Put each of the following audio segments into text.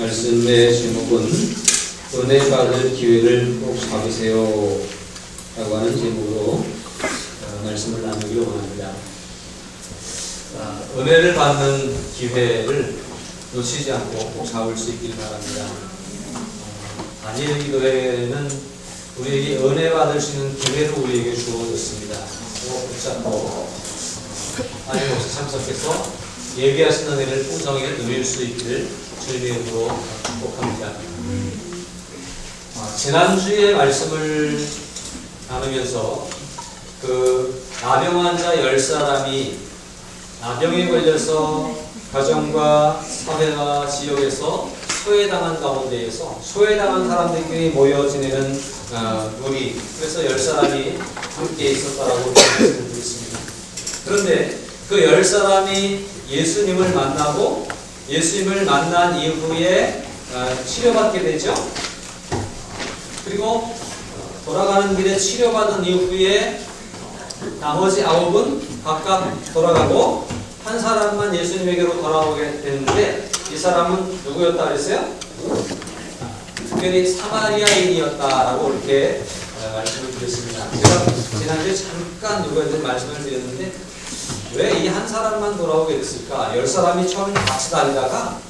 말씀의 제목은 은혜 받을 기회를 꼭 잡으세요 라고 하는 제목으로 말씀을 나누기로 원합니다. 은혜를 받는 기회를 놓치지 않고 꼭 잡을 수 있길 바랍니다. 다니엘 기도회는 우리에게 은혜 받을 수 있는 기회를 우리에게 주어졌습니다. 붙잡고 하나님 없이 참석해서 예비하신 은혜를 풍성하게 누릴 수 있기를 주님의 이름으로 축복합니다. 지난주에 말씀을 나누면서 그 나병 환자 10사람이 나병에 걸려서 가정과 사회와 지역에서 소외당한 가운데에서 소외당한 사람들끼리 모여 지내는 무리, 그래서 10사람이 함께 있었다라고 말씀을 드렸습니다. 그런데 그 10사람이 예수님을 만나고 예수님을 만난 이후에 치료받게 되죠. 그리고 돌아가는 길에 치료받은 이후에 나머지 9은 각각 돌아가고 한 사람만 예수님에게로 돌아오게 되는데 이 사람은 누구였다 그랬어요? 특별히 사마리아인이었다라고 이렇게 말씀을 드렸습니다. 제가 지난주에 잠깐 누구한테 말씀을 드렸는데 왜 이 한 사람만 돌아오게 됐을까? 10사람이 처음에 같이 다니다가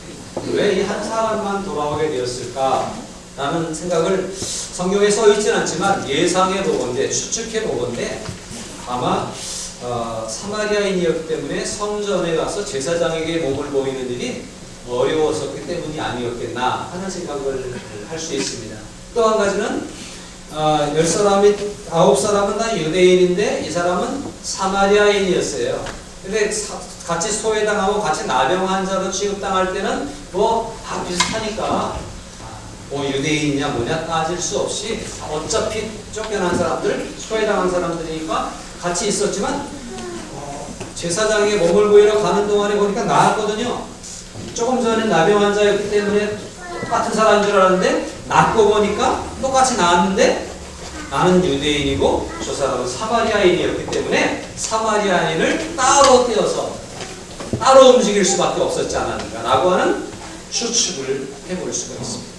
왜 이 한 사람만 돌아오게 되었을까? 라는 생각을 성경에 써 있지는 않지만 예상해 보건대, 추측해 보건대 아마 사마리아인이었기 때문에 성전에 가서 제사장에게 몸을 보이는 일이 어려웠었기 때문이 아니었겠나 하는 생각을 할 수 있습니다. 또 한 가지는 10사람이 9사람은 다 유대인인데 이 사람은 사마리아인이었어요. 근데 같이 소외당하고 같이 나병 환자로 취급당할 때는 뭐 다 비슷하니까 뭐 유대인이냐 뭐냐 따질 수 없이 어차피 쫓겨난 사람들, 소외당한 사람들이니까 같이 있었지만 제사장에게 몸을 보이러 가는 동안에 보니까 나았거든요. 조금 전에 나병 환자였기 때문에 똑같은 사람인 줄 알았는데 낫고 보니까 똑같이 나았는데 나는 유대인이고 저 사람은 사마리아인이었기 때문에 사마리아인을 따로 떼어서 따로 움직일 수밖에 없었지 않았는가 라고 하는 추측을 해볼 수가 있습니다.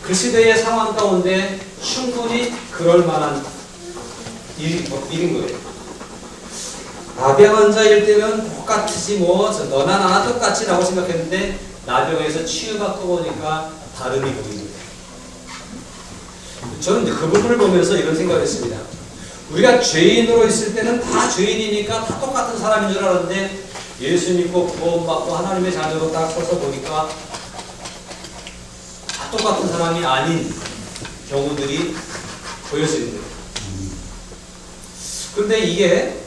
그 시대의 상황 가운데 충분히 그럴 만한 일인 거예요. 나병 환자일 때면 똑같지 뭐 너나 나나 똑같지 라고 생각했는데 나병에서 치유받고 보니까 다름이 보입니다. 저는 그 부분을 보면서 이런 생각을 했습니다. 우리가 죄인으로 있을 때는 다 죄인이니까 다 똑같은 사람인 줄 알았는데 예수 믿고 구원받고 하나님의 자녀로 딱 서서 보니까 다 똑같은 사람이 아닌 경우들이 보여지는 거예요. 그런데 이게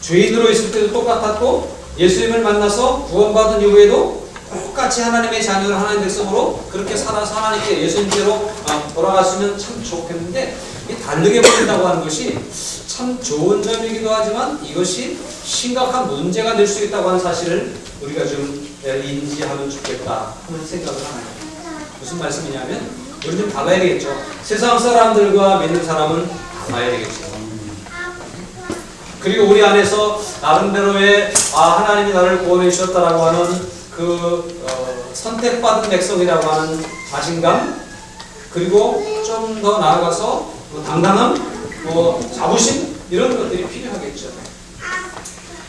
죄인으로 있을 때도 똑같았고 예수님을 만나서 구원받은 이후에도 똑같이 하나님의 자녀를 하나님의 백성으로 그렇게 살아서 하나님께 예수님께로 돌아갔으면 참 좋겠는데 다르게 보인다고 하는 것이 참 좋은 점이기도 하지만 이것이 심각한 문제가 될 수 있다고 하는 사실을 우리가 좀 인지하면 좋겠다 하는 생각을 합니다. 무슨 말씀이냐면 우리 좀 달라야 되겠죠. 세상 사람들과 믿는 사람은 달라야 되겠죠. 그리고 우리 안에서 나름대로의 하나님이 나를 구원해 주셨다라고 하는 선택받은 백성이라고 하는 자신감, 그리고 좀 더 나아가서 당당함, 자부심 이런 것들이 필요하겠죠.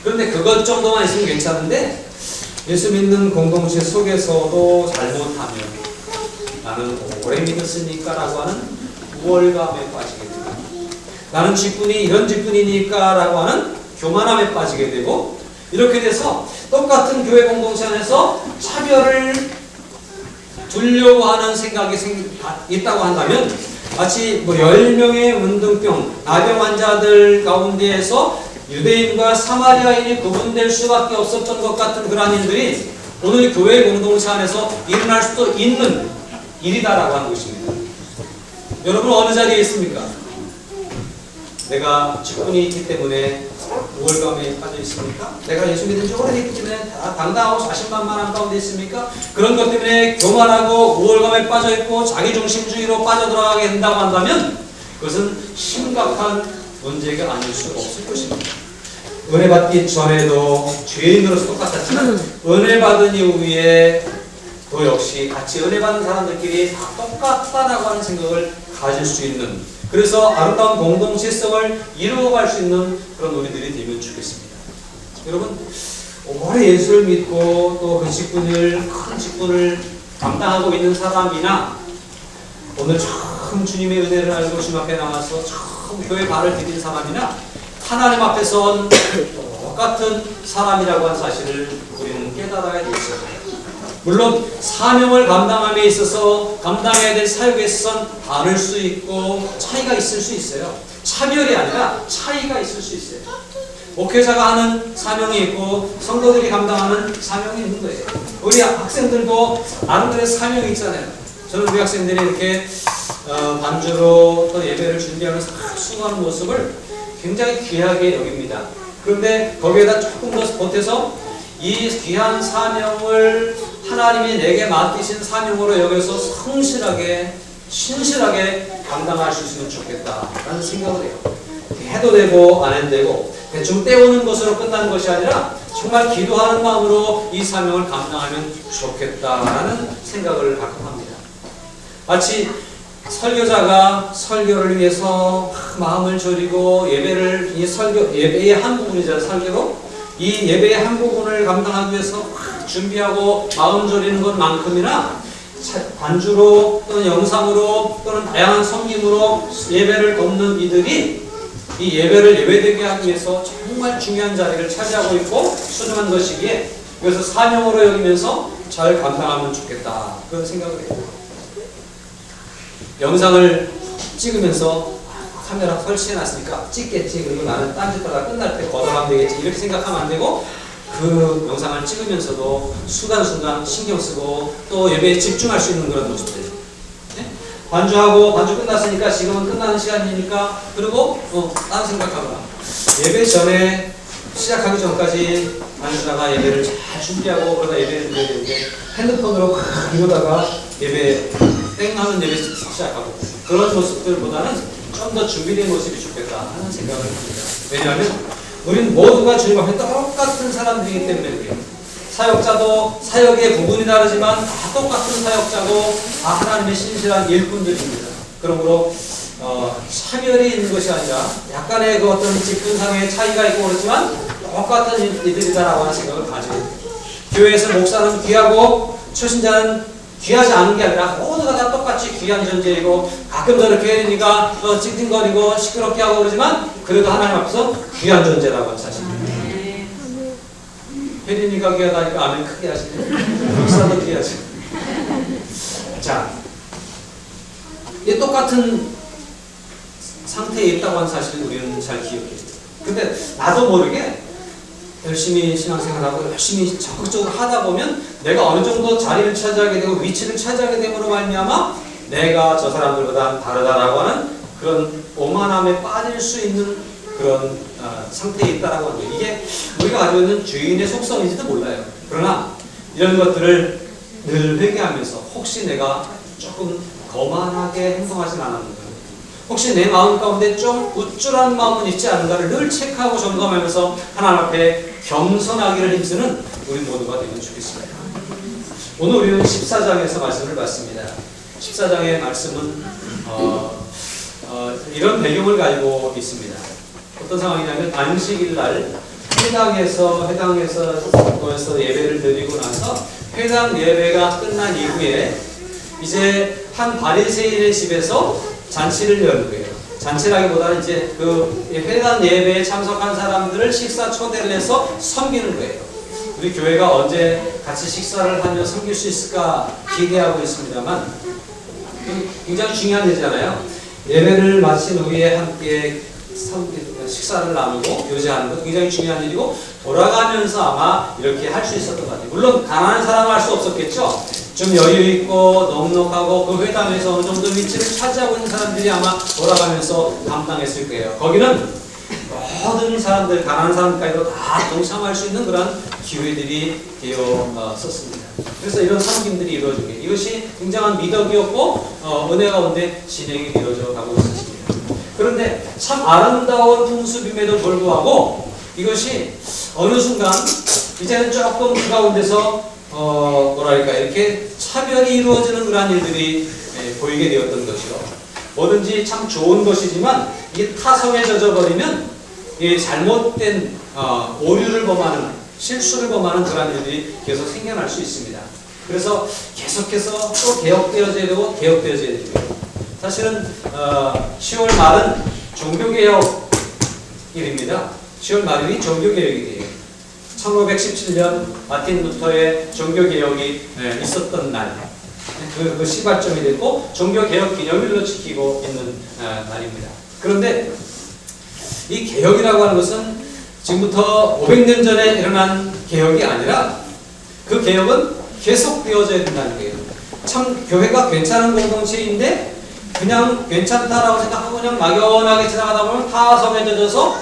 그런데 그것 정도만 있으면 괜찮은데 예수 믿는 공동체 속에서도 잘못하면 나는 오래 믿었으니까 라고 하는 우월감에 빠지게 됩니다. 나는 직분이 이런 직분이니까 라고 하는 교만함에 빠지게 되고 이렇게 돼서 똑같은 교회 공동체 안에서 차별을 두려고 하는 생각이 있다고 한다면 마치 10명의 문둥병, 나병 환자들 가운데에서 유대인과 사마리아인이 구분될 수밖에 없었던 것 같은 그러한 일들이 오늘 교회 공동체 안에서 일어날 수도 있는 일이다라고 하는 것입니다. 여러분 어느 자리에 있습니까? 내가 직분이 있기 때문에 우월감에 빠져 있습니까? 내가 예수 믿은 지 오래됐기 때문에 당당하고 자신만만한 가운데 있습니까? 그런 것 때문에 교만하고 우월감에 빠져 있고 자기중심주의로 빠져들어가게 된다고 한다면 그것은 심각한 문제가 아닐 수 없을 것입니다. 은혜 받기 전에도 죄인으로서 똑같았지만 은혜 받은 이후에 또 역시 같이 은혜 받는 사람들끼리 다 똑같다라고 하는 생각을 가질 수 있는, 그래서 아름다운 공동체성을 이루어갈 수 있는 그런 우리들이 되면 좋겠습니다. 여러분, 오래 예수를 믿고 또 그 직분을, 큰 직분을 감당하고 있는 사람이나 오늘 처음 주님의 은혜를 알고 주님 앞에 나와서 처음 교회 발을 디딘 사람이나 하나님 앞에 선 똑같은 사람이라고 하는 사실을 우리는 깨달아야 되겠어요. 물론 사명을 감당함에 있어서 감당해야 될 사역에 있어서는 다를 수 있고 차이가 있을 수 있어요. 차별이 아니라 차이가 있을 수 있어요. 목회자가 하는 사명이 있고 성도들이 감당하는 사명이 있는 거예요. 우리 학생들도 나름대로의 사명이 있잖아요. 저는 우리 학생들이 이렇게 반주로 또 예배를 준비하면서 수고하는 모습을 굉장히 귀하게 여깁니다. 그런데 거기에다 조금 더 보태서 이 귀한 사명을 하나님이 내게 맡기신 사명으로 여겨서 성실하게 신실하게 감당할 수 있으면 좋겠다라는 생각을 해요. 해도 되고 안 해도 되고 대충 때우는 것으로 끝나는 것이 아니라 정말 기도하는 마음으로 이 사명을 감당하면 좋겠다라는 생각을 가끔 합니다. 마치 설교자가 설교를 위해서 마음을 졸이고 예배를, 이 설교, 예배의 한 부분이잖아요. 설교로 이 예배의 한 부분을 감당하기 위해서 준비하고 마음 졸이는 것만큼이나 반주로 또는 영상으로 또는 다양한 섬김으로 예배를 돕는 이들이 이 예배를 예배되게 하기 위해서 정말 중요한 자리를 차지하고 있고 소중한 것이기에 그래서 사명으로 여기면서 잘 감당하면 좋겠다, 그런 생각을 해요. 영상을 찍으면서 카메라 설치해놨으니까 찍겠지, 그리고 나는 딴짓하다가 끝날 때 걷어가면 되겠지, 이렇게 생각하면 안 되고 그 영상을 찍으면서도 순간순간 신경 쓰고 또 예배에 집중할 수 있는 그런 모습들. 네? 반주하고 반주 끝났으니까 지금은 끝나는 시간이니까 그리고 다른 생각하거나 예배 전에 시작하기 전까지 반주자가 예배를 잘 준비하고 그러다 예배를 드려야 되는데 핸드폰으로 이러다가 예배 땡 하는 예배 시작하고 그런 모습들보다는 좀 더 준비된 모습이 좋겠다 하는 생각을 합니다. 왜냐하면 우리는 모두가 주님 앞에 똑같은 사람들이기 때문에 그래요. 사역자도 사역의 부분이 다르지만 다 똑같은 사역자고 다 하나님의 신실한 일꾼들입니다. 그러므로 차별이 있는 것이 아니라 약간의 그 어떤 직분상의 차이가 있고 그렇지만 똑같은 이들이다라고 하는 생각을 가지고 있습니다. 교회에서 목사는 귀하고 초신자는 귀하지 않은 게 아니라 모두가 다 똑같이 귀한 존재이고 가끔 저렇게 혜린이가 찡찡거리고 시끄럽게 하고 그러지만 그래도 하나님 앞에서 귀한 존재라고 하는 사실입니다. 혜린이가 귀하다니까 아멘 크게 하시네요. 목사도 귀하죠. 자, 이 똑같은 상태에 있다고 하는 사실을 우리는 잘 기억해야 돼요. 근데 나도 모르게 열심히 신앙생활하고 열심히 적극적으로 하다 보면 내가 어느 정도 자리를 차지하게 되고 위치를 차지하게 됨으로 말미암아 내가 저 사람들보다 다르다라고 하는 그런 오만함에 빠질 수 있는 그런 상태에 있다라고 하는 거예요. 이게 우리가 가지고 있는 죄인의 속성인지도 몰라요. 그러나 이런 것들을 늘 회개하면서 혹시 내가 조금 거만하게 행동하진 않았는가, 혹시 내 마음 가운데 좀 우쭐한 마음은 있지 않은가를 늘 체크하고 점검하면서 하나님 앞에 겸손하기를 힘쓰는 우리 모두가 되면 좋겠습니다. 오늘 우리는 14장에서 말씀을 봤습니다. 14장의 말씀은 이런 배경을 가지고 있습니다. 어떤 상황이냐면 안식일 날 회당에서 예배를 드리고 나서 회당 예배가 끝난 이후에 이제 한 바리새인의 집에서 잔치를 여는 거예요. 잔치라기보다는 이제 그 회당 예배에 참석한 사람들을 식사 초대를 해서 섬기는 거예요. 우리 교회가 언제 같이 식사를 하며 섬길 수 있을까 기대하고 있습니다만 굉장히 중요한 일이잖아요. 예배를 마친 후에 함께 식사를 나누고 교제하는 것 굉장히 중요한 일이고 돌아가면서 아마 이렇게 할 수 있었던 것 같아요. 물론 가난한 사람은 할 수 없었겠죠. 좀 여유 있고 넉넉하고 그 회당에서 어느 정도 위치를 차지하고 있는 사람들이 아마 돌아가면서 감당했을 거예요. 거기는 모든 사람들, 가난한 사람까지도 다 동참할 수 있는 그런 기회들이 되었었습니다. 그래서 이런 섬김들이 이루어지게 이것이 굉장한 미덕이었고 은혜 가운데 진행이 되어져 가고 있었습니다. 그런데 참 아름다운 풍습임에도 불구하고 이것이 어느 순간 이제는 조금 그 가운데서 뭐랄까 이렇게 차별이 이루어지는 그러한 일들이 보이게 되었던 것이요. 뭐든지 참 좋은 것이지만 이게 타성에 젖어버리면 이 잘못된 오류를 범하는 실수를 범하는 그러한 일들이 계속 생겨날 수 있습니다. 그래서 계속해서 또 개혁되어져야 되고 개혁되어져야 됩니다. 사실은 10월 말은 종교개혁일입니다. 10월 말이 종교개혁일이에요. 1517년 마틴 루터의 종교개혁이 있었던 날, 그 시발점이 됐고 종교개혁 기념일로 지키고 있는 날입니다. 그런데 이 개혁이라고 하는 것은 지금부터 500년 전에 일어난 개혁이 아니라 그 개혁은 계속되어져야 된다는 거예요. 참 교회가 괜찮은 공동체인데 그냥 괜찮다라고 생각하고 그냥 막연하게 지나가다 보면 타성에 젖어서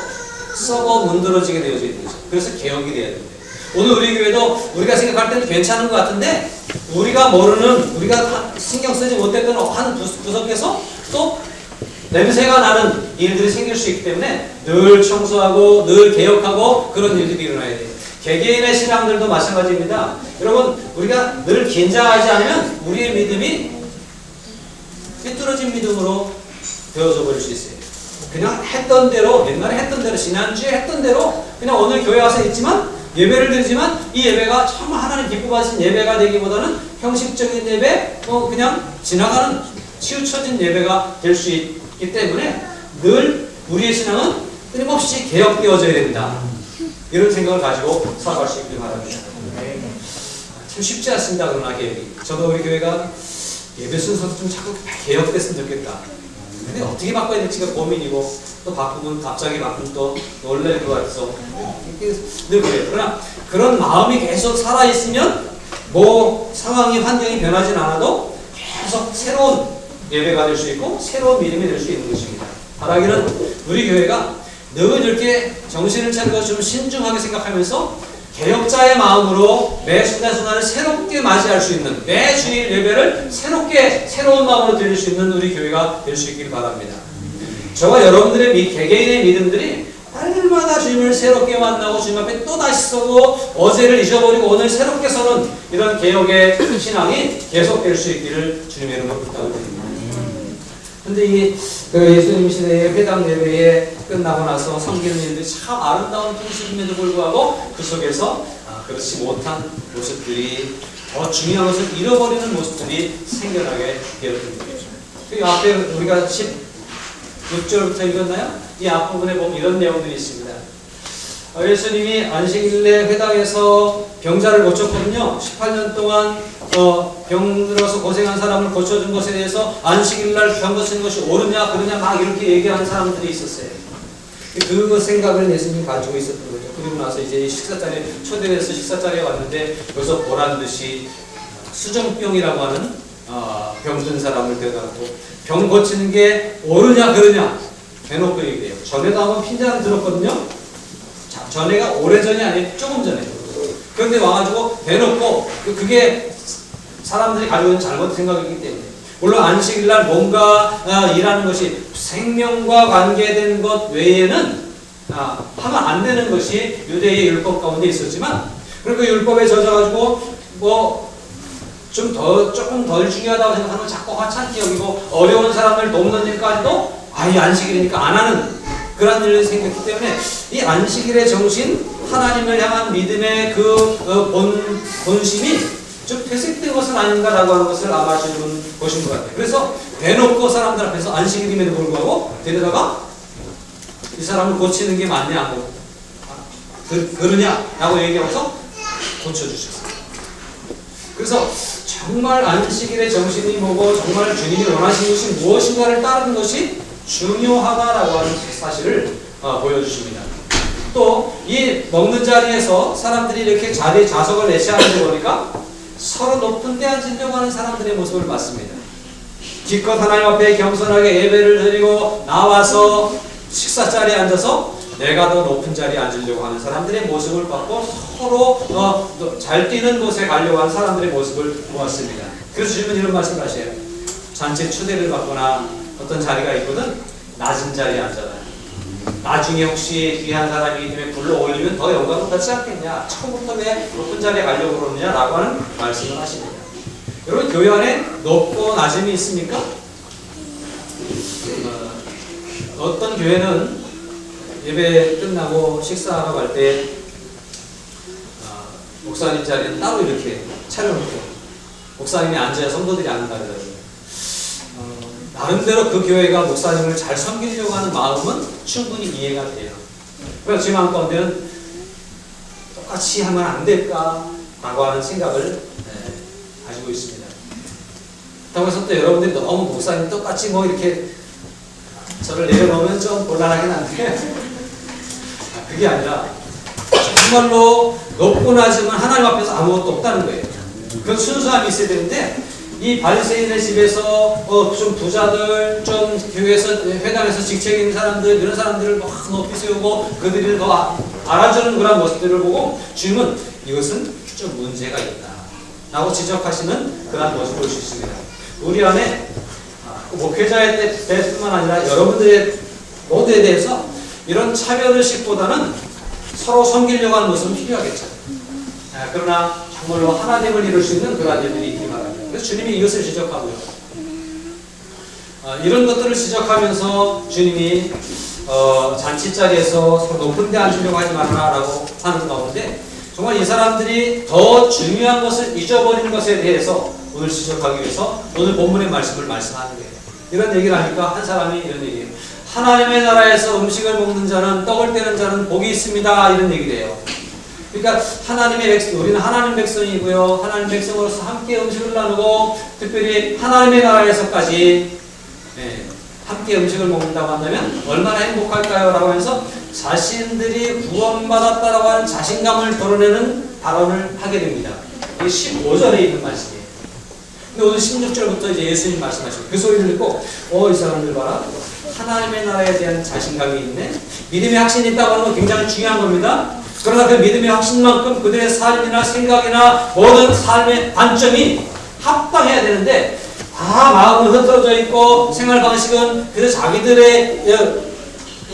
썩어 문드러지게 되어져 있는 거죠. 그래서 개혁이 돼야 됩니다. 오늘 우리 교회도 우리가 생각할 때는 괜찮은 것 같은데 우리가 모르는, 우리가 신경 쓰지 못했던 한 구석에서 또 냄새가 나는 일들이 생길 수 있기 때문에 늘 청소하고 늘 개혁하고 그런 일들이 일어나야 돼요. 개개인의 신앙들도 마찬가지입니다. 여러분, 우리가 늘 긴장하지 않으면 우리의 믿음이 삐뚤어진 믿음으로 되어져 버릴 수 있어요. 그냥 했던 대로, 옛날에 했던 대로, 지난주에 했던 대로 그냥 오늘 교회 와서 있지만 예배를 드리지만 이 예배가 정말 하나님 기뻐하신 예배가 되기보다는 형식적인 예배, 그냥 지나가는 치우쳐진 예배가 될 수 있기 때문에 늘 우리의 신앙은 끊임없이 개혁되어져야 된다. 이런 생각을 가지고 살아갈 수 있길 바랍니다. 참 쉽지 않습니다. 그러나 개혁이. 저도 우리 교회가 예배 순서도 좀 자꾸 개혁됐으면 좋겠다. 근데 어떻게 바꿔야 될지가 고민이고 또 바꾸면 갑자기 바꾸면 또 놀랄 것 같아서 늘 그래요. 그러나 그런 마음이 계속 살아있으면 뭐 상황이 환경이 변하진 않아도 계속 새로운 예배가 될 수 있고 새로운 믿음이 될 수 있는 것입니다. 바라기는 우리 교회가 늘 이렇게 정신을 차리고 좀 신중하게 생각하면서 개혁자의 마음으로 매 순간순간을 새롭게 맞이할 수 있는, 매 주일 예배를 새롭게 새로운 마음으로 드릴 수 있는 우리 교회가 될 수 있길 바랍니다. 저와 여러분들의 개개인의 믿음들이 날마다 주님을 새롭게 만나고 주님 앞에 또 다시 서고 어제를 잊어버리고 오늘 새롭게 서는 이런 개혁의 신앙이 계속될 수 있기를 주님의 이름으로 부탁드립니다. 근데 이 예수님 시대의 회당 예배에 끝나고 나서 섬기는 일들이 참 아름다운 풍습임에도 불구하고 그 속에서 그렇지 못한 모습들이, 더 중요한 것을 잃어버리는 모습들이 생겨나게 되었던 거죠. 그 앞에 우리가 16절부터 읽었나요? 이 앞부분에 보면 이런 내용들이 있습니다. 예수님이 안식일에 회당에서 병자를 고쳤거든요. 18년 동안 병들어서 고생한 사람을 고쳐준 것에 대해서 안식일날 병 고치는 것이 옳으냐 그러냐 막 이렇게 얘기하는 사람들이 있었어요. 그 생각을 예수님이 가지고 있었던 거죠. 그리고 나서 이제 식사자리에 초대해서 식사자리에 왔는데 여기서 보란듯이 수정병이라고 하는 병든 사람을 데려다고 병 고치는 게 옳으냐 그러냐 대놓고 얘기해요. 전에도 한번 핀잔을 들었거든요. 전에가 오래전이 아니에요. 조금 전에. 그런데 와가지고 대놓고 그게 사람들이 가지고 있는 잘못 생각이기 때문에, 물론 안식일날 뭔가 일하는 것이 생명과 관계된 것 외에는 하면 안 되는 것이 유대의 율법 가운데 있었지만, 그리고 율법에 젖어가지고 뭐 조금 덜 중요하다고 생각하면 자꾸 하찮게 여기고 어려운 사람을 돕는 일까지도 이 안식일이니까 안 하는 그런 일이 생겼기 때문에 이 안식일의 정신, 하나님을 향한 믿음의 그 본심이 좀 퇴색된 것은 아닌가라고 하는 것을 알아주는 것인 것 같아요. 그래서 대놓고 사람들 앞에서 안식일임에도 불구하고 데려다가 이 사람을 고치는 게 맞냐, 그러냐라고 얘기하면서 고쳐주셨어요. 그래서 정말 안식일의 정신이 뭐고 정말 주님이 원하시는 것이 무엇인가를 따르는 것이 중요하다라고 하는 사실을 보여주십니다. 또 이 먹는 자리에서 사람들이 이렇게 자리에 좌석을 내치하는 거 보니까 서로 높은 데 앉으려고 하는 사람들의 모습을 봤습니다. 기껏 하나님 앞에 겸손하게 예배를 드리고 나와서 식사 자리에 앉아서 내가 더 높은 자리에 앉으려고 하는 사람들의 모습을 봤고, 서로 잘 뛰는 곳에 가려고 하는 사람들의 모습을 보았습니다. 그래서 주님은 이런 말씀을 하셔요. 잔치 초대를 받거나 어떤 자리가 있거든 낮은 자리에 앉아라. 나중에 혹시 귀한 사람이기 때문에 불러 올리면 더 영광을 받지 않겠냐? 처음부터 왜 높은 자리에 가려고 그러느냐라고 하는 말씀을 하십니다. 여러분, 교회 안에 높고 낮음이 있습니까? 어떤 교회는 예배 끝나고 식사하러 갈 때 목사님 자리는 따로 이렇게 차려놓고 목사님이 앉아야 성도들이 앉는다 그러더라고요. 나름대로 그 교회가 목사님을 잘 섬기려고 하는 마음은 충분히 이해가 돼요. 그래서 제 마음 가운데는 똑같이 하면 안 될까라고 하는 생각을 가지고 있습니다. 그렇다고 해서 또 여러분들이 너무 목사님 똑같이 뭐 이렇게 저를 내려놓으면 좀 곤란하긴 한데 그게 아니라 정말로 높고 낮으면 하나님 앞에서 아무것도 없다는 거예요. 그런 순수함이 있어야 되는데 이 바리새인의 집에서 좀 부자들, 좀 교회에서 회당에서 직책 있는 사람들, 이런 사람들을 막 높이 세우고 그들을 더 알아주는 그런 모습들을 보고 주님은 이것은 좀 문제가 있다 라고 지적하시는 그런 모습을 볼 수 있습니다. 우리 안에 목회자의 때뿐만 아니라 여러분들의 모두에 대해서 이런 차별의식보다는 서로 섬기려고 하는 모습은 필요하겠죠. 그러나 정말로 하나님을 이룰 수 있는 그런 일들이 있기 바랍니다. 그래서 주님이 이것을 지적하고요. 이런 것들을 지적하면서 주님이 잔치자리에서 서로 높은 데 앉으려고 하지 말아라 라고 하는 가운데 정말 이 사람들이 더 중요한 것을 잊어버리는 것에 대해서 오늘 지적하기 위해서 오늘 본문의 말씀을 말씀하는 거예요. 이런 얘기를 하니까 한 사람이 이런 얘기예요. 하나님의 나라에서 음식을 먹는 자는, 떡을 떼는 자는 복이 있습니다. 이런 얘기를 해요. 그러니까 하나님의 백성, 우리는 하나님 백성이고요. 하나님 백성으로서 함께 음식을 나누고 특별히 하나님의 나라에서까지 함께 음식을 먹는다고 한다면 얼마나 행복할까요? 라고 하면서 자신들이 구원받았다라고 하는 자신감을 드러내는 발언을 하게 됩니다. 이게 15절에 있는 말씀이에요. 근데 오늘 16절부터 이제 예수님 말씀하시고 그 소리를 듣고 이 사람들 봐라. 하나님의 나라에 대한 자신감이 있네. 믿음의 확신이 있다고 하는 건 굉장히 중요한 겁니다. 그러나 그 믿음의 확신만큼 그들의 삶이나 생각이나 모든 삶의 관점이 합당해야 되는데 다 마음은 흐트러져 있고 생활 방식은 그래서 자기들의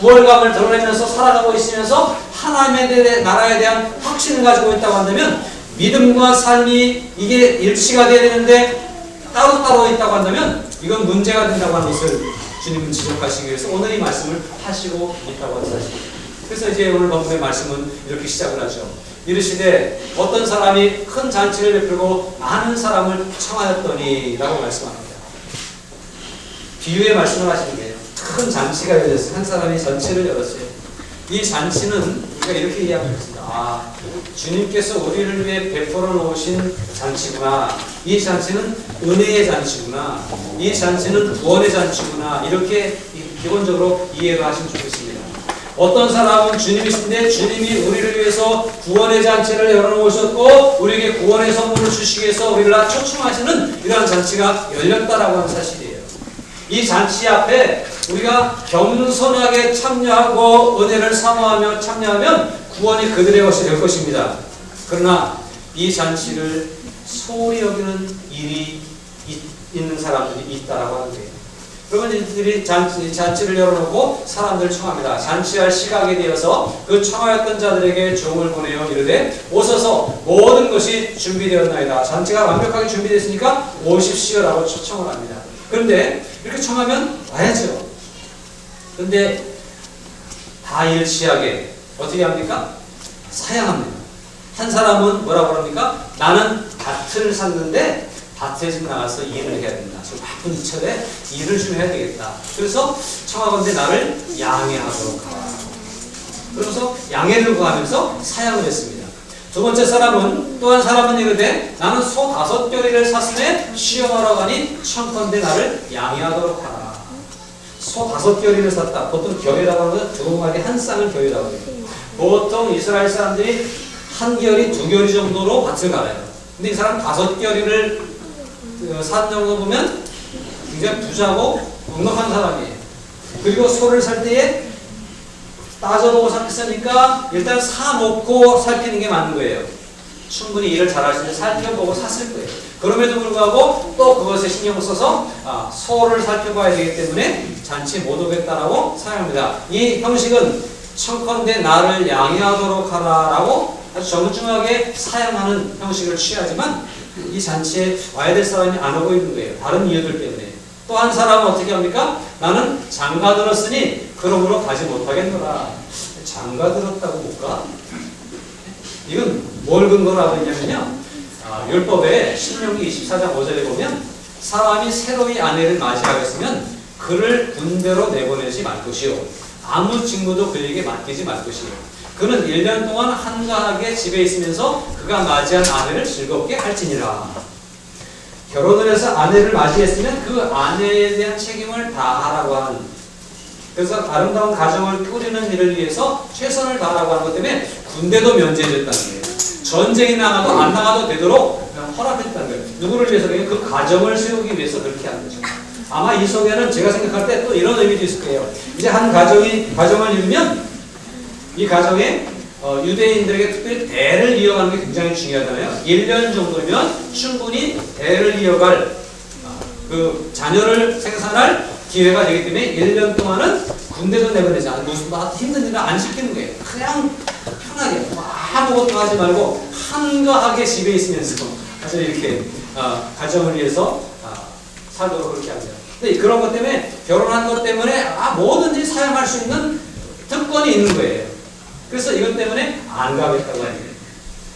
우월감을 드러내면서 살아가고 있으면서 하나님의 나라에 대한 확신을 가지고 있다고 한다면 믿음과 삶이 이게 일치가 돼야 되는데 따로따로 있다고 한다면 이건 문제가 된다고 하는 것을 주님은 지적하시기 위해서 오늘 이 말씀을 하시고 있다고 하는 사실입니다. 그래서 이제 오늘 본문의 말씀은 이렇게 시작을 하죠. 이르시되 어떤 사람이 큰 잔치를 베풀고 많은 사람을 청하였더니 라고 말씀합니다. 비유의 말씀을 하시는 거예요. 큰 잔치가 열렸어요. 한 사람이 잔치를 열었어요. 이 잔치는 우리가 이렇게 이해합니다. 주님께서 우리를 위해 베풀어 놓으신 잔치구나. 이 잔치는 은혜의 잔치구나. 이 잔치는 구원의 잔치구나. 이렇게 기본적으로 이해를 하시면 좋겠습니다. 어떤 사람은 주님이신데 주님이 우리를 위해서 구원의 잔치를 열어놓으셨고 우리에게 구원의 선물을 주시기 위해서 우리를 초청하시는 이러한 잔치가 열렸다라고 하는 사실이에요. 이 잔치 앞에 우리가 겸손하게 참여하고 은혜를 사모하며 참여하면 구원이 그들의 것이 될 것입니다. 그러나 이 잔치를 소홀히 여기는 일이 있는 사람들이 있다라고 하는 거예요. 그러면 이들이 잔치를 열어놓고 사람들을 청합니다. 잔치할 시각이 되어서 그 청하였던 자들에게 종을 보내어 이르되 오소서 모든 것이 준비되었나이다. 잔치가 완벽하게 준비됐으니까 오십시오라고 초청을 합니다. 그런데 이렇게 청하면 와야죠. 그런데 다 일치하게 어떻게 합니까? 사양합니다. 한 사람은 뭐라고 합니까? 나는 밭을 샀는데 밭에 좀 나가서 일을 해야 된다. 지금 바쁜 이철에 일을 좀 해야 되겠다. 그래서 청하건대 나를 양해하도록 하라. 그러면서 양해를 구하면서 사양을 했습니다. 두 번째 사람은 또 한 사람은 이르되 나는 소 5겨리를 샀으니 시험하러 가니 청컨대 나를 양해하도록 하라. 소 5겨리를 샀다. 보통 겨리라고 하는 것은 두루마리 한 쌍을 겨리라고 해요. 보통 이스라엘 사람들이 한 겨리, 2겨리 정도로 밭을 갈아요. 근데 이 사람 5겨리를 산 정도 보면 굉장히 부자고 넉넉한 사람이에요. 그리고 소를 살 때에 따져보고 샀으니까 일단 사놓고 살피는 게 맞는 거예요. 충분히 일을 잘할 수 있는 살펴보고 샀을 거예요. 그럼에도 불구하고 또 그것에 신경을 써서 소를 살펴봐야 되기 때문에 잔치에 못 오겠다라고 사용합니다. 이 형식은 청컨대 나를 양해하도록 하라라고 아주 정중하게 사용하는 형식을 취하지만 이 잔치에 와야 될 사람이 안 오고 있는 거예요. 다른 이유들 때문에. 또 한 사람은 어떻게 합니까? 나는 장가 들었으니 그러므로 가지 못하겠노라. 장가 들었다고 못 가? 이건 뭘 근거로 하고 있냐면요. 율법에 신명기 24장 5절에 보면 사람이 새로이 아내를 맞이하였으면 그를 군대로 내보내지 말 것이요. 아무 직무도 그에게 맡기지 말 것이요. 그는 1년 동안 한가하게 집에 있으면서 그가 맞이한 아내를 즐겁게 할지니라. 결혼을 해서 아내를 맞이했으면 그 아내에 대한 책임을 다하라고 하는, 그래서 아름다운 가정을 꾸리는 일을 위해서 최선을 다하라고 하는 것 때문에 군대도 면제해줬다는 거예요. 전쟁이 나가도 안 나가도 되도록 허락했다는 거예요. 누구를 위해서? 그 가정을 세우기 위해서 그렇게 한 거죠. 아마 이 속에는 제가 생각할 때 또 이런 의미도 있을 거예요. 이제 한 가정을 이루면 이 가정에 유대인들에게 특별히 대를 이어가는 게 굉장히 중요하잖아요. 1년 정도면 충분히 대를 이어갈 그 자녀를 생산할 기회가 되기 때문에 1년 동안은 군대도 내보내지 않고 무슨 힘든 일을 안 시키는 거예요. 그냥 편하게 아무것도 하지 말고 한가하게 집에 있으면서 아주 이렇게 가정을 위해서 살도록 그렇게 합니다. 근데 그런 것 때문에 결혼한 것 때문에 뭐든지 사용할 수 있는 특권이 있는 거예요. 그래서 이것 때문에 안 가겠다고 합니다.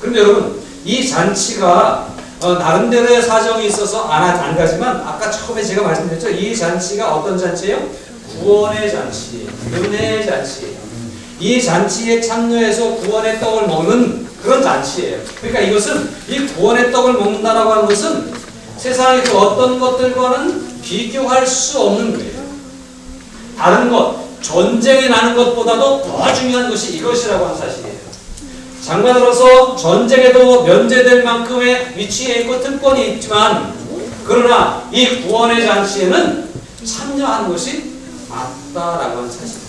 그런데 여러분, 이 잔치가 나름대로의 사정이 있어서 안 가지만 아까 처음에 제가 말씀드렸죠. 이 잔치가 어떤 잔치예요? 구원의 잔치, 은혜의 잔치. 이 잔치에 참여해서 구원의 떡을 먹는 그런 잔치예요. 그러니까 이것은 이 구원의 떡을 먹는다라고 하는 것은 세상의 그 어떤 것들과는 비교할 수 없는 거예요. 다른 것, 전쟁이 나는 것보다도 더 중요한 것이 이것이라고 하는 사실이에요. 장가들어서 전쟁에도 면제될 만큼의 위치에 있고 특권이 있지만, 그러나 이 구원의 잔치에는 참여하는 것이 맞다라고 하는 사실이죠.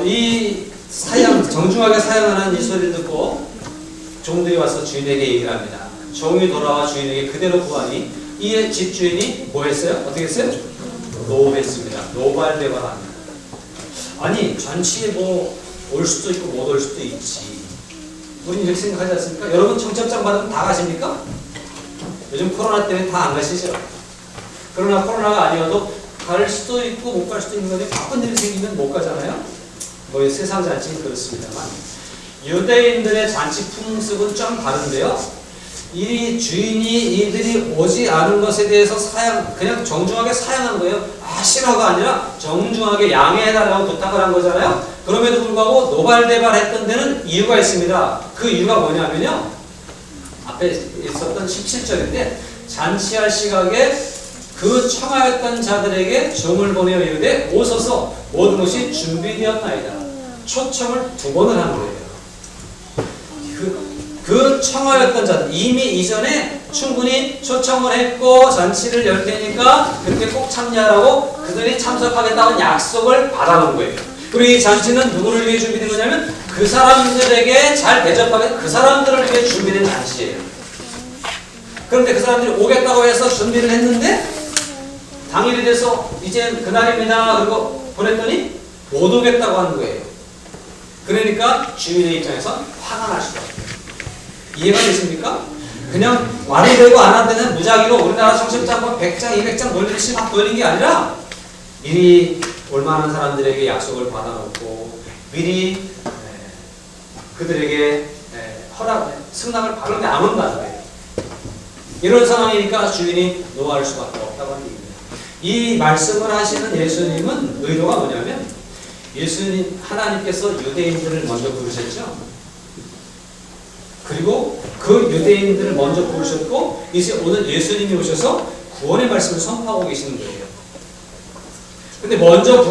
이 정중하게 사용하는 이 소리를 듣고 종들이 와서 주인에게 얘기를 합니다. 종이 돌아와 주인에게 그대로 구하니 이 집주인이 뭐 했어요? 어떻게 했어요? 노했습니다. 노발대발합니다. 아니, 잔치에 뭐 올 수도 있고 못 올 수도 있지. 우린 이렇게 생각하지 않습니까? 여러분 청첩장 받으면 다 가십니까? 요즘 코로나 때문에 다 안 가시죠? 그러나 코로나가 아니어도 갈 수도 있고 못 갈 수도 있는 건데 바쁜 일이 생기면 못 가잖아요? 뭐 세상 잔치는 그렇습니다만 유대인들의 잔치 풍습은 좀 다른데요. 이 주인이 이들이 오지 않은 것에 대해서 그냥 정중하게 사양한 거예요. 싫어가 아니라 정중하게 양해해달라고 부탁을 한 거잖아요. 그럼에도 불구하고 노발대발했던 데는 이유가 있습니다. 그 이유가 뭐냐면요. 앞에 있었던 17절인데 잔치할 시각에 그 청하였던 자들에게 종을 보내어 이르되 오소서 모든 것이 준비되었나이다. 초청을 2번을 한 거예요. 그 청하였던 자들, 이미 이전에 충분히 초청을 했고 잔치를 열 테니까 그때 꼭 참여하라고 그들이 참석하겠다는 약속을 받아놓은 거예요. 그리고 이 잔치는 누구를 위해 준비된 거냐면 그 사람들에게 잘 대접하게 그 사람들을 위해 준비된 잔치예요. 그런데 그 사람들이 오겠다고 해서 준비를 했는데 당일이 돼서 이제 그날입니다. 그리고 보냈더니 못 오겠다고 하는 거예요. 그러니까 주인의 입장에서 화가 날 수가 없어요. 이해가 되십니까? 그냥 말이 되고 안 한다는 무작위로 우리나라 청첩장 100장, 200장 돌리듯이 막 돌린 게 아니라 미리 올만한 사람들에게 약속을 받아놓고 미리 그들에게 승낙을 받는데 안 온다는 거예요. 이런 상황이니까 주인이 노할 수밖에 없다고 하는 얘기입니다. 이 말씀을 하시는 예수님은 의도가 뭐냐면 하나님께서 유대인들을 먼저 부르셨죠. 그리고 그 유대인들을 먼저 부르셨고 이제 오늘 예수님이 오셔서 구원의 말씀을 선포하고 계시는 거예요. 근데 먼저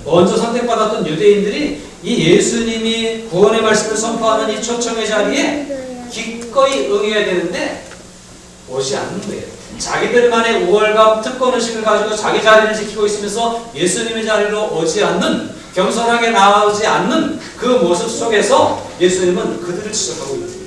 먼저 선택받았던 유대인들이 이 예수님이 구원의 말씀을 선포하는 이 초청의 자리에 기꺼이 응해야 되는데 오지 않는 거예요. 자기들만의 우월감, 특권의식을 가지고 자기 자리를 지키고 있으면서 예수님의 자리로 오지 않는, 겸손하게 나오지 않는 그 모습 속에서 예수님은 그들을 지적하고 있는 거예요.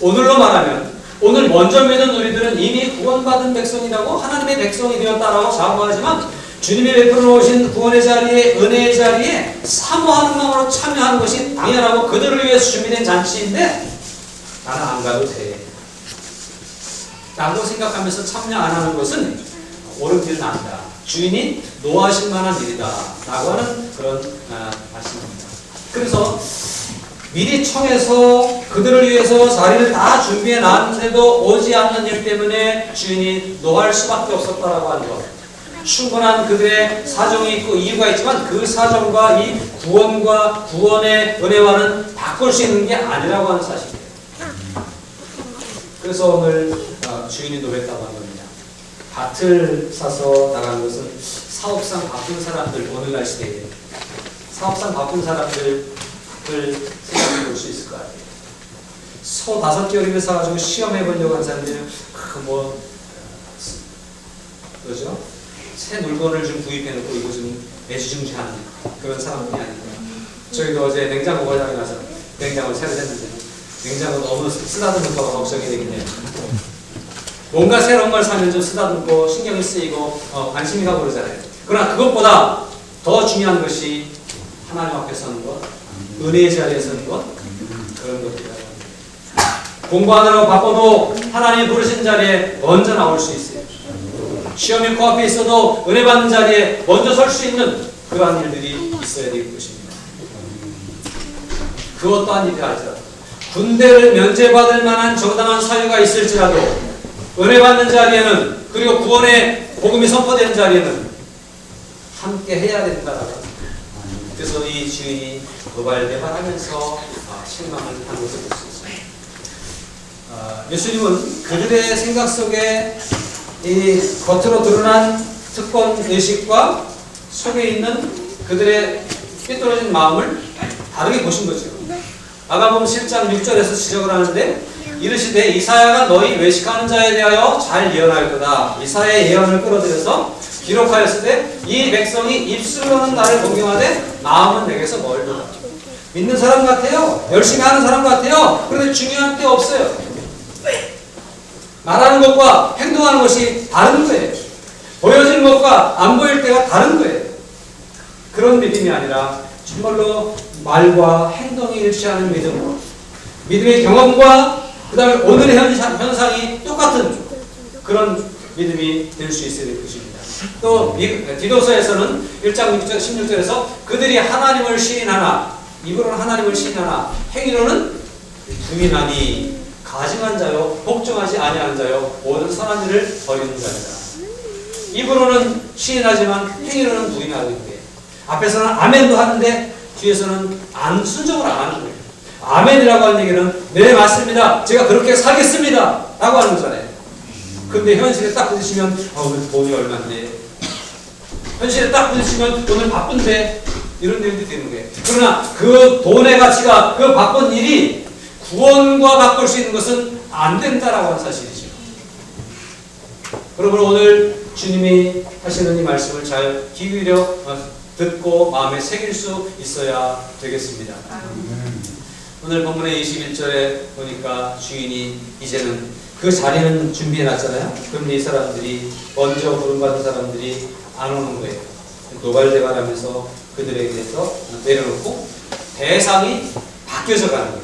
오늘로 말하면 오늘 먼저 믿은 우리들은 이미 구원받은 백성이라고 하나님의 백성이 되었다라고 자부하지만 주님이 베풀어 놓으신 구원의 자리에 은혜의 자리에 사모하는 마음으로 참여하는 것이 당연하고 그들을 위해서 준비된 잔치인데 나는 안 가도 돼 라고 생각하면서 참여 안 하는 것은 옳은 길은 아니다. 주인이 노하실 만한 일이다 라고 하는 그런 말씀입니다. 그래서 미리 청해서 그들을 위해서 자리를 다 준비해 놨는데도 오지 않는 일 때문에 주인이 노할 수밖에 없었다라고 하는 것. 충분한 그들의 사정이 있고 이유가 있지만 그 사정과 이 구원과 구원의 은혜와는 바꿀 수 있는 게 아니라고 하는 사실이에요. 그래서 오늘 주인이 노랬다고 하는 겁니다. 밭을 사서 나가는 것은 사업상 바쁜 사람들, 오늘날 시대에 사업상 바쁜 사람들을 생각해 볼 수 있을 것 같아요. 소 5개월을 사가지고 시험해 보려고 한 사람들은 그러죠? 새 물건을 좀 구입해 놓고 이거 좀 애지중지하는 그런 사람들이 아닌가. 저희도 어제 냉장고 과장에 가서 냉장고를 새로 샀는데 냉장고 너무 쓰다듬을까 봐 걱정이 되긴 해요. 뭔가 새로운 걸 사면 좀 쓰다듬고 신경이 쓰이고 관심이 가고 그러잖아요. 그러나 그것보다 더 중요한 것이 하나님 앞에 서는 것, 은혜의 자리에 서는 것, 그런 것들이라고 합니다. 공부하느라고 바빠도 하나님이 부르신 자리에 먼저 나올 수 있어요. 시험이 코앞에 있어도 은혜 받는 자리에 먼저 설 수 있는 그러한 일들이 있어야 될 것입니다. 그것 또한 일이 아니라 군대를 면제받을 만한 정당한 사유가 있을지라도 은혜 받는 자리에는 그리고 구원의 복음이 선포되는 자리에는 함께 해야 된다라고 합니다. 그래서 이 주인이 도발대발하면서 실망을 한 것을 볼 수 있습니다. 예수님은 그들의 생각 속에 이 겉으로 드러난 특권 의식과 속에 있는 그들의 삐뚤어진 마음을 다르게 보신 거죠. 마가복음 7장 6절에서 지적을 하는데 이르시되 이사야가 너희 외식하는 자에 대하여 잘 예언하였도다. 이사야의 예언을 끌어들여서 기록하였을 때 이 백성이 입술로는 나를 공경하되 마음은 내게서 멀도다. 믿는 사람 같아요. 열심히 하는 사람 같아요. 그런데 중요한 게 없어요. 말하는 것과 행동하는 것이 다른 거예요. 보여지는 것과 안 보일 때가 다른 거예요. 그런 믿음이 아니라 정말로 말과 행동이 일치하는 믿음으로 믿음의 경험과 그 다음에 오늘의 현상이 똑같은 그런 믿음이 될 수 있어야 될 것입니다. 또 디도서에서는 1장 16절에서 그들이 하나님을 시인하나 입으로는 하나님을 시인하나 행위로는 부인하니 가증한 자요 복종하지 아니하는 자요 모든 선한 일을 버리는 자이다. 입으로는 시인하지만 행위로는 부인하는 거예요. 앞에서는 아멘도 하는데 뒤에서는 순종을 안 하는 거예요. 아멘이라고 하는 얘기는 네 맞습니다. 제가 그렇게 살겠습니다. 라고 하는 거잖아요. 근데 현실에 딱 부딪히면 오늘 돈이 얼마인데 현실에 딱 부딪히면 오늘 바쁜데 이런 일들이 되는 거예요. 그러나 그 돈의 가치가 그 바쁜 일이 구원과 바꿀 수 있는 것은 안 된다라고 하는 사실이죠. 여러분 오늘 주님이 하시는 이 말씀을 잘 귀 기울여 듣고 마음에 새길 수 있어야 되겠습니다. 오늘 본문의 21절에 보니까 주인이 이제는 그 자리는 준비해놨잖아요. 그런데 이 사람들이 먼저 부름받은 사람들이 안 오는 거예요. 노발대발하면서 그들에게서 내려놓고 대상이 바뀌어져 가는 거예요.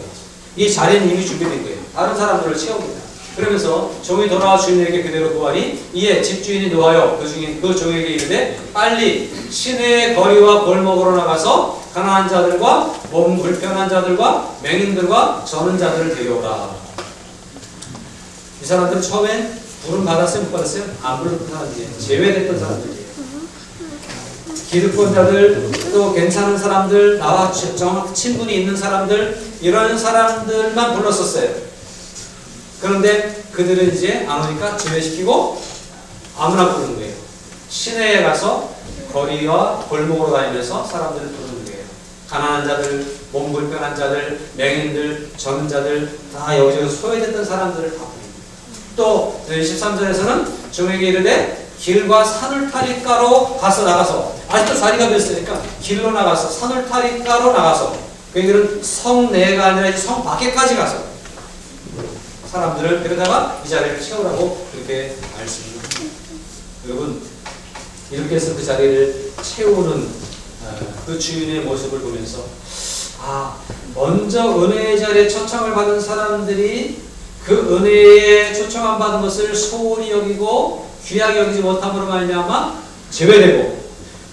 이 자리는 이미 준비된 거예요. 다른 사람들을 채웁니다. 그러면서 종이 돌아와 주인에게 그대로 구하니 이에 집주인이 노하여 그 종에게 이르되 빨리 시내의 거리와 골목으로 나가서 가난한 자들과 몸 불편한 자들과 맹인들과 저는 자들을 데려오라. 이 사람들은 처음엔 부름 받았어요? 못 받았어요? 안 부른 사람들이에요. 제외됐던 사람들이에요. 기득권자들, 또 괜찮은 사람들, 나와 정확 친분이 있는 사람들, 이런 사람들만 불렀었어요. 그런데 그들은 이제 안 오니까 제외시키고 아무나 부르는 거예요. 시내에 가서 거리와 골목으로 다니면서 사람들을 부르는 거예요. 가난한 자들, 몸 불편한 자들, 맹인들, 저는 자들, 다 여기저기 소외됐던 사람들을 다 부릅니다. 또 13절에서는 종에게 이르되 길과 산울타리가로 나가서 아직도 자리가 비었으니까 길로 나가서 산울타리가로 나가서 그 얘기는 성 내가 아니라 성 밖에까지 가서 사람들을 데려다가 이 자리를 채우라고 그렇게 말씀합니다. 여러분, 이렇게 해서 그 자리를 채우는 그 주인의 모습을 보면서 먼저 은혜의 자리에 초청을 받은 사람들이 그 은혜에 초청을 받은 것을 소홀히 여기고 귀하게 여기지 못함으로 말미암아 제외되고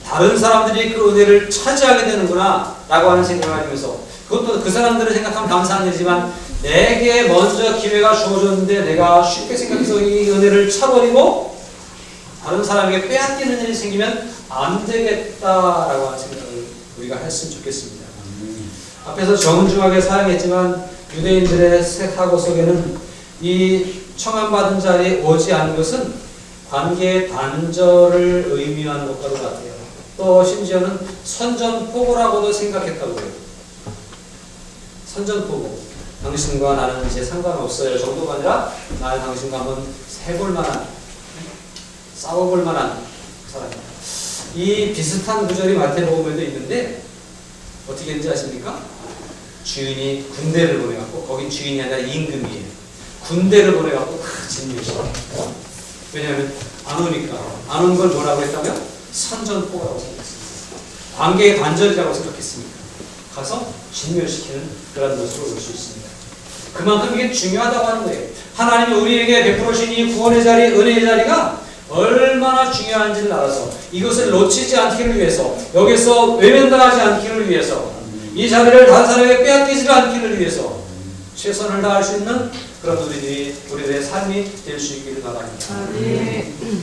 다른 사람들이 그 은혜를 차지하게 되는구나 라고 하는 생각을 하면서, 그것도 그 사람들을 생각하면 감사한 일이지만 내게 먼저 기회가 주어졌는데 내가 쉽게 생각해서 이 은혜를 차버리고 다른 사람에게 빼앗기는 일이 생기면 안 되겠다라고 하는 생각을 우리가 했으면 좋겠습니다. 앞에서 정중하게 사용했지만 유대인들의 사고 속에는 이 청함받은 자리에 오지 않은 것은 관계의 단절을 의미하는 것과도 같아요. 또 심지어는 선전포고라고도 생각했다고 해요. 선전포고. 당신과 나는 이제 상관없어요 정도가 아니라 나는 당신과 한번 해볼 만한, 싸워볼 만한 사람이다. 이 비슷한 구절이 마태복음에도 있는데 어떻게 했는지 아십니까? 주인이 군대를 보내갖고, 거긴 주인이 아니라 임금이에요. 군대를 보내갖고 진멸시켜요. 왜냐하면 안 오니까. 안 온 걸 뭐라고 했다면 선전포고라고 생각했습니다. 관계의 단절이라고 생각했습니다. 가서 진멸시키는 그런 모습을 볼 수 있습니다. 그만큼 이게 중요하다고 하는 거예요. 하나님이 우리에게 베풀어주신 이 구원의 자리, 은혜의 자리가 얼마나 중요한지를 알아서 이것을 놓치지 않기를 위해서, 여기서 외면당하지 않기를 위해서, 이 자리를 다른 사람에게 빼앗기지 않기를 위해서 최선을 다할 수 있는 그런 우리들의 삶이 될 수 있기를 바랍니다.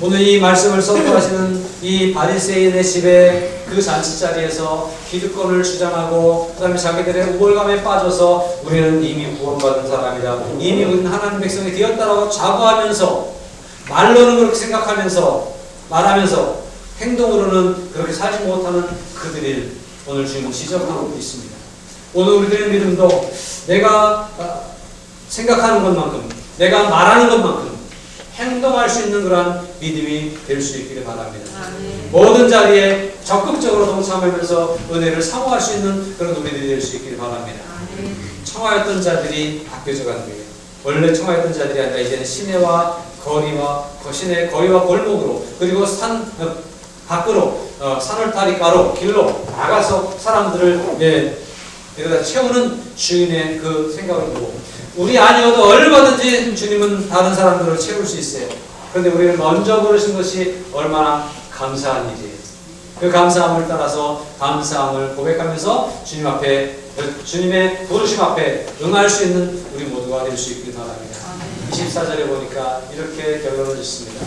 오늘 이 말씀을 선포하시는 이 바리새인의 집에 그 잔치 자리에서 기득권을 주장하고 그 다음에 자기들의 우월감에 빠져서 우리는 이미 구원받은 사람이다, 이미 우리는 하나님 백성이 되었다라고 자부하면서, 말로는 그렇게 생각하면서 말하면서 행동으로는 그렇게 살지 못하는 그들을 오늘 주님은 지적하고 있습니다. 오늘 우리들의 믿음도 내가 생각하는 것만큼, 내가 말하는 것만큼 행동할 수 있는 그러한 믿음이 될 수 있기를 바랍니다. 모든 자리에 적극적으로 동참하면서 은혜를 사모할 수 있는 그런 우리들이 될 수 있기를 바랍니다. 청하였던 자들이 바뀌어져 가는 거예요. 원래 청하였던 자들이 아니라 이제는 시내와 거리와 골목으로, 그리고 산 밖으로, 산울타리가로 길로 나가서 사람들을 여기다 채우는 주인의 그 생각을 보고, 우리 아니어도 얼마든지 주님은 다른 사람들을 채울 수 있어요. 그런데 우리를 먼저 부르신 것이 얼마나 감사한 일이에요. 그 감사함을 따라서 감사함을 고백하면서 주님 앞에, 주님의 부르심 앞에 응할 수 있는 우리 모두가 될 수 있길 바랍니다. 24절에 보니까 이렇게 결론을 짓습니다.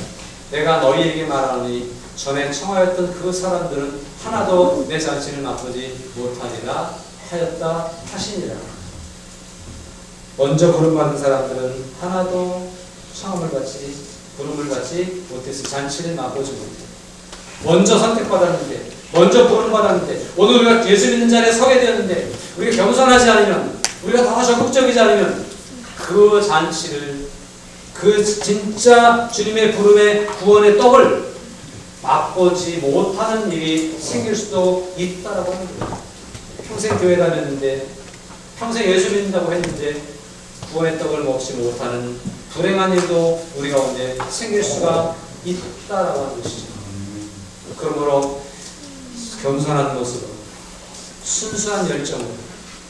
내가 너희에게 말하노니 전에 청하였던 그 사람들은 하나도 내 잔치를 맛보지 못하리라 하였다 하시니라. 먼저 부름받은 사람들은 하나도 부름을 받지 못해서 잔치를 맛보지 못해. 먼저 선택받았는데, 먼저 부름받았는데, 오늘 우리가 예수 믿는 자리에 서게 되었는데 우리가 겸손하지 않으면, 우리가 더 적극적이지 않으면 그 잔치를, 그 진짜 주님의 부름의 구원의 떡을 맛보지 못하는 일이 생길 수도 있다라고 하는 거예요. 평생 교회 다녔는데, 평생 예수 믿는다고 했는데 구원의 떡을 먹지 못하는 불행한 일도 우리 가운데 생길 수가 있다라고 하는 것이죠. 그러므로 겸손한 모습으로, 순수한 열정으로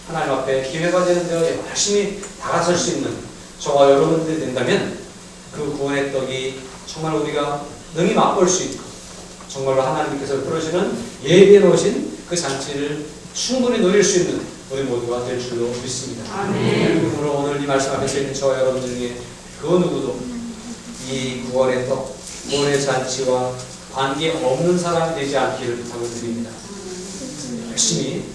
하나님 앞에 기회가 되는 데에 열심히 다가설 수 있는 저와 여러분들이 된다면 그 구원의 떡이 정말 우리가 능히 맛볼 수 있고, 정말로 하나님께서 부르시는 예비해 놓으신 그 잔치를 충분히 누릴 수 있는 우리 모두가 될 줄로 믿습니다. 그러므로 오늘 이 말씀 앞에 서 있는 저와 여러분들 중에 그 누구도 이 구원의 떡, 구원의 잔치와 관계없는 사람이 되지 않기를 부탁을 드립니다. 열심히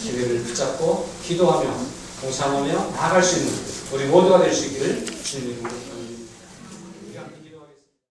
기회를 붙잡고 기도하며 동참하며 나아갈 수 있는 우리 모두가 될 수 있기를 주님으로